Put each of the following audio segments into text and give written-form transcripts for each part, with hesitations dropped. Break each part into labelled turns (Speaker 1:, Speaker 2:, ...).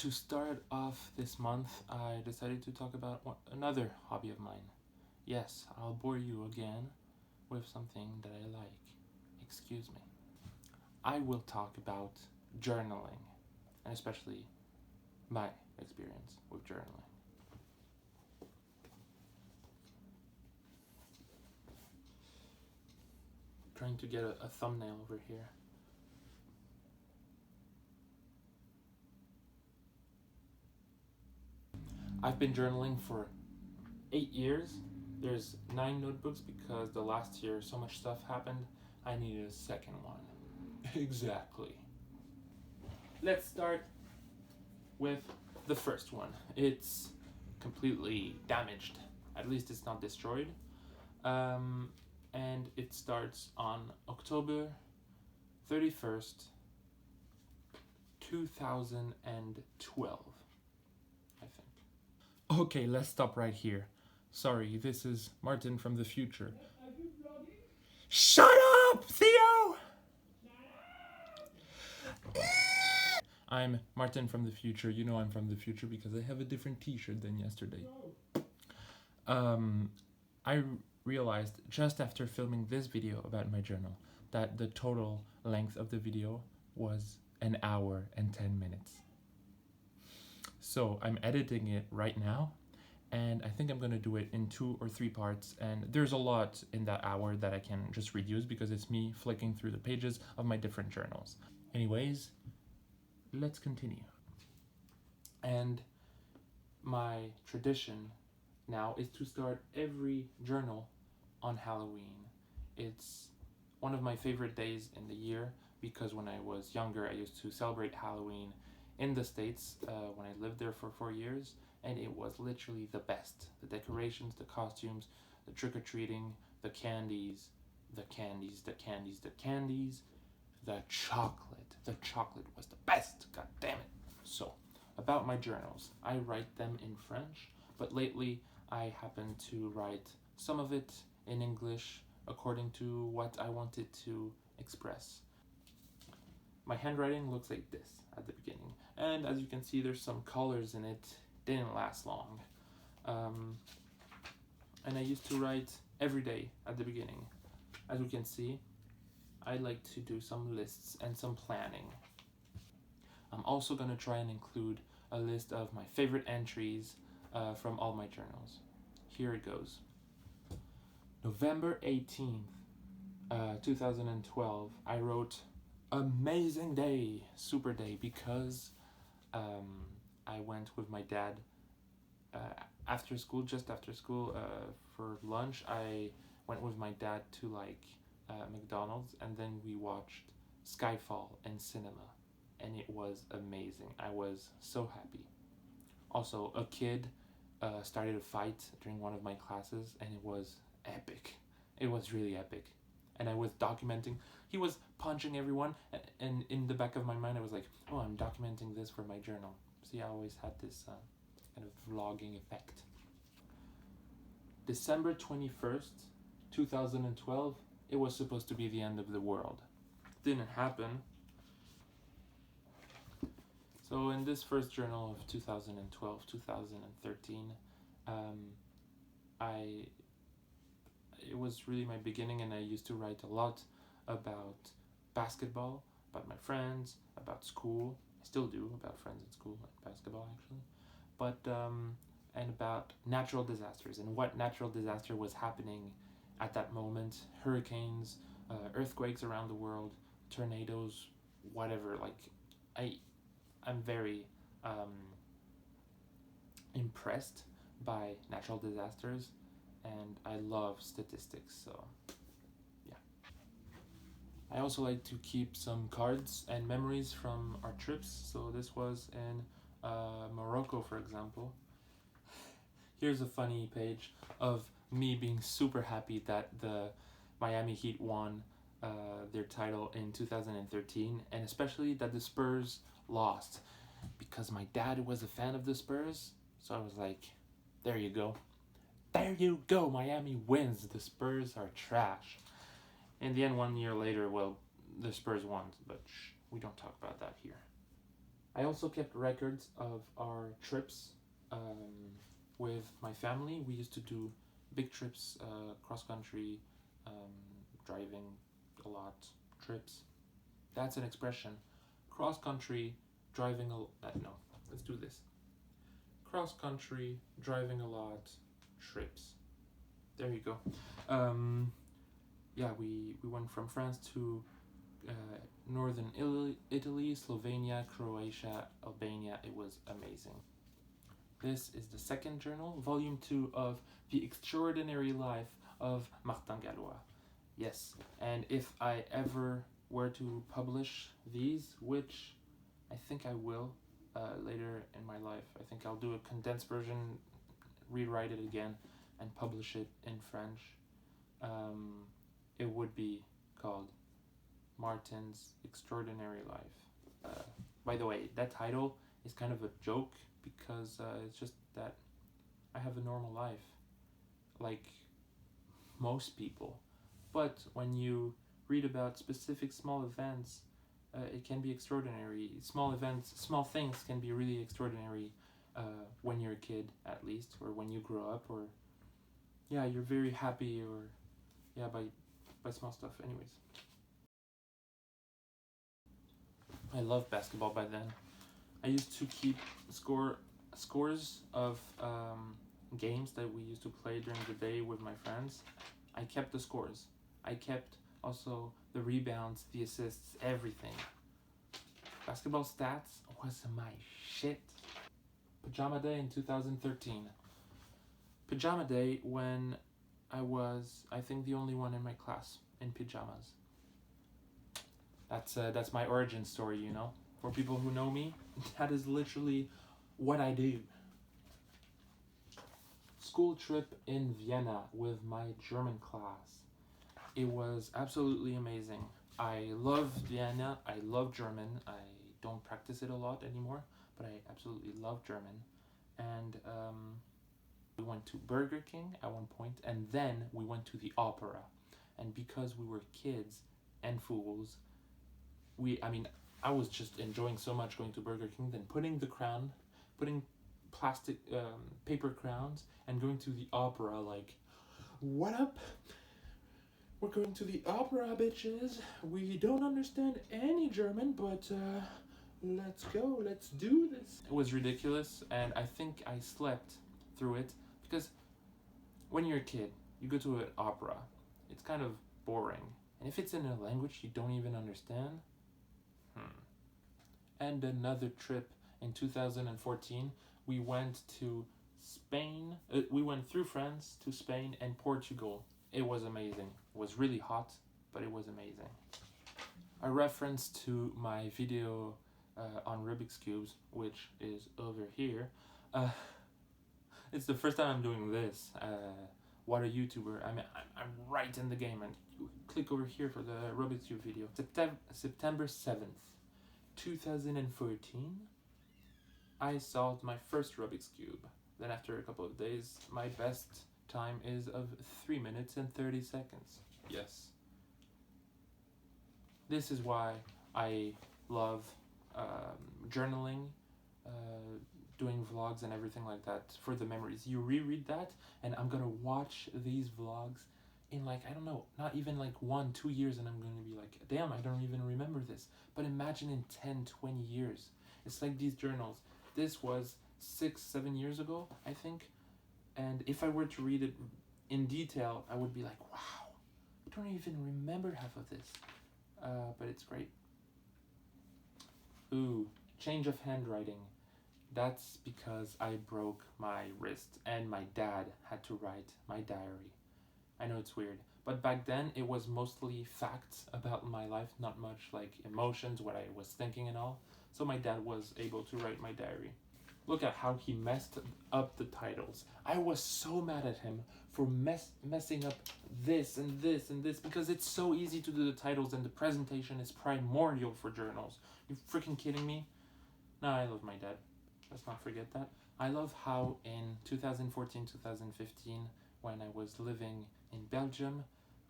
Speaker 1: To start off this month, I decided to talk about another hobby of mine. Yes, I'll bore you again with something that I like. Excuse me. I will talk about journaling, and especially my experience with journaling. Trying to get a thumbnail over here. I've been journaling for 8 years. There's 9 notebooks because the last year so much stuff happened, I needed a second one. Exactly. Let's start with the first one. It's completely damaged. At least it's not destroyed. And it starts on October 31st, 2012, I think. Okay, let's stop right here. Sorry, this is Martin from the future. Are you vlogging? Shut up, Theo! I'm Martin from the future. You know I'm from the future because I have a different t-shirt than yesterday. I realized just after filming this video about my journal that the total length of the video was 1 hour and 10 minutes. So I'm editing it right now, and I think I'm gonna do it in 2 or 3 parts, and there's a lot in that hour that I can just reduce because it's me flicking through the pages of my different journals. Anyways, let's continue. And my tradition now is to start every journal on Halloween. It's one of my favorite days in the year because when I was younger I used to celebrate Halloween in the States when I lived there for 4 years, and it was literally the best. The decorations, the costumes, the trick-or-treating, the candies, the chocolate. The chocolate was the best, god damn it. So, about my journals, I write them in French, but lately I happen to write some of it in English according to what I wanted to express. My handwriting looks like this at the beginning, and as you can see there's some colors in it. Didn't last long. And I used to write every day at the beginning. As you can see, I like to do some lists and some planning. I'm also going to try and include a list of my favorite entries from all my journals. Here it goes. November 18th, 2012, I wrote amazing day, super day, because I went with my dad just after school for lunch. I went with my dad to McDonald's, and then we watched Skyfall in cinema, and it was amazing. I was so happy. Also, a kid started a fight during one of my classes, and it was epic. It was really epic. And I was documenting. He was punching everyone, and in the back of my mind I was like, oh, I'm documenting this for my journal. See, I always had this kind of vlogging effect. December 21st, 2012, it was supposed to be the end of the world. Didn't happen. So in this first journal of 2012, 2013, it was really my beginning, and I used to write a lot about basketball, about my friends, about school. I still do, about friends at school, like basketball actually. But, and about natural disasters and what natural disaster was happening at that moment. Hurricanes, earthquakes around the world, tornadoes, whatever. I'm very impressed by natural disasters, and I love statistics, so yeah. I also like to keep some cards and memories from our trips. So this was in Morocco, for example. Here's a funny page of me being super happy that the Miami Heat won their title in 2013, and especially that the Spurs lost, because my dad was a fan of the Spurs. So I was like, there you go. There you go, Miami wins. The Spurs are trash. In the end, 1 year later, well, the Spurs won, but we don't talk about that here. I also kept records of our trips with my family. We used to do big trips, cross country, driving a lot, trips. That's an expression. Cross country, driving a no, let's do this. Cross country, driving a lot, trips. There you go. Yeah, we went from France to northern Italy, Slovenia, Croatia, Albania. It was amazing. This is the second journal, volume 2 of The Extraordinary Life of Martin Gallois. Yes, and if I ever were to publish these, which I think I will later in my life, I think I'll do a condensed version, rewrite it again, and publish it in French. It would be called Martin's Extraordinary Life. By the way, that title is kind of a joke because it's just that I have a normal life, like most people. But when you read about specific small events, it can be extraordinary. Small events, small things can be really extraordinary when you're a kid, at least, or when you grow up, or yeah, you're very happy, or yeah, by small stuff. Anyways, I love basketball by then. I used to keep scores of games that we used to play during the day with my friends. I kept the scores. I kept also the rebounds, the assists, everything. Basketball stats was my shit. Pajama Day in 2013. Pajama Day when I was, I think, the only one in my class in pajamas. That's my origin story, you know? For people who know me, that is literally what I do. School trip in Vienna with my German class. It was absolutely amazing. I love Vienna. I love German. I don't practice it a lot anymore, but I absolutely love German. And we went to Burger King at one point, and then we went to the opera. And because we were kids and fools, I was just enjoying so much going to Burger King, then putting plastic paper crowns, and going to the opera. Like, what up? We're going to the opera, bitches. We don't understand any German, but let's go. Let's do this. It was ridiculous, and I think I slept through it because when you're a kid, you go to an opera. It's kind of boring, and if it's in a language you don't even understand. And another trip in 2014, we went to Spain. We went through France to Spain and Portugal. It was amazing. It was really hot, but it was amazing. A reference to my video on Rubik's Cubes, which is over here. It's the first time I'm doing this. What a YouTuber. I'm right in the game, and you click over here for the Rubik's Cube video. September 7th, 2014, I solved my first Rubik's Cube. Then after a couple of days, my best time is of 3 minutes and 30 seconds. Yes. This is why I love journaling, doing vlogs and everything like that for the memories. You reread that, and I'm gonna watch these vlogs in like, I don't know, not even like 1-2 years, and I'm gonna be like, damn, I don't even remember this. But imagine in 10-20 years. It's like these journals. This was 6-7 years ago, I think. And if I were to read it in detail, I would be like, wow, I don't even remember half of this. But it's great. Ooh, change of handwriting. That's because I broke my wrist and my dad had to write my diary. I know it's weird, but back then it was mostly facts about my life, not much like emotions, what I was thinking and all. So my dad was able to write my diary. Look at how he messed up the titles. I was so mad at him for messing up this and this and this, because it's so easy to do the titles and the presentation is primordial for journals. You freaking kidding me? Nah, I love my dad. Let's not forget that. I love how in 2014, 2015, when I was living in Belgium,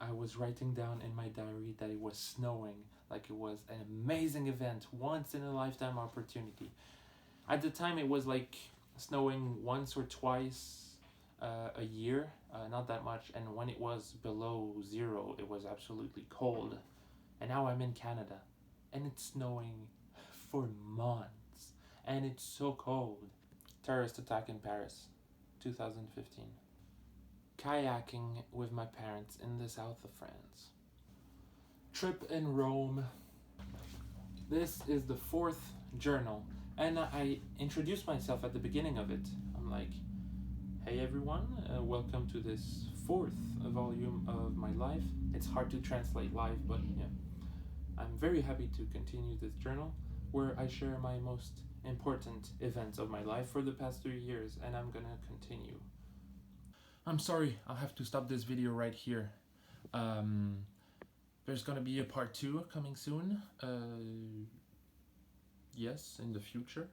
Speaker 1: I was writing down in my diary that it was snowing, like it was an amazing event, once in a lifetime opportunity. At the time, it was like snowing once or twice a year, not that much. And when it was below zero, it was absolutely cold. And now I'm in Canada, and it's snowing for months, and it's so cold. Terrorist attack in Paris, 2015. Kayaking with my parents in the south of France. Trip in Rome. This is the 4th journal, and I introduced myself at the beginning of it. I'm like, hey everyone, welcome to this 4th volume of my life. It's hard to translate live, but yeah. I'm very happy to continue this journal where I share my most important events of my life for the past 3 years, and I'm gonna continue. I'm sorry, I'll have to stop this video right here. There's gonna be a part 2 coming soon. Yes, in the future.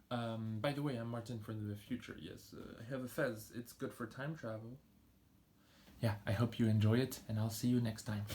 Speaker 1: By the way, I'm Martin from the future, yes. I have a fez, it's good for time travel. Yeah, I hope you enjoy it, and I'll see you next time.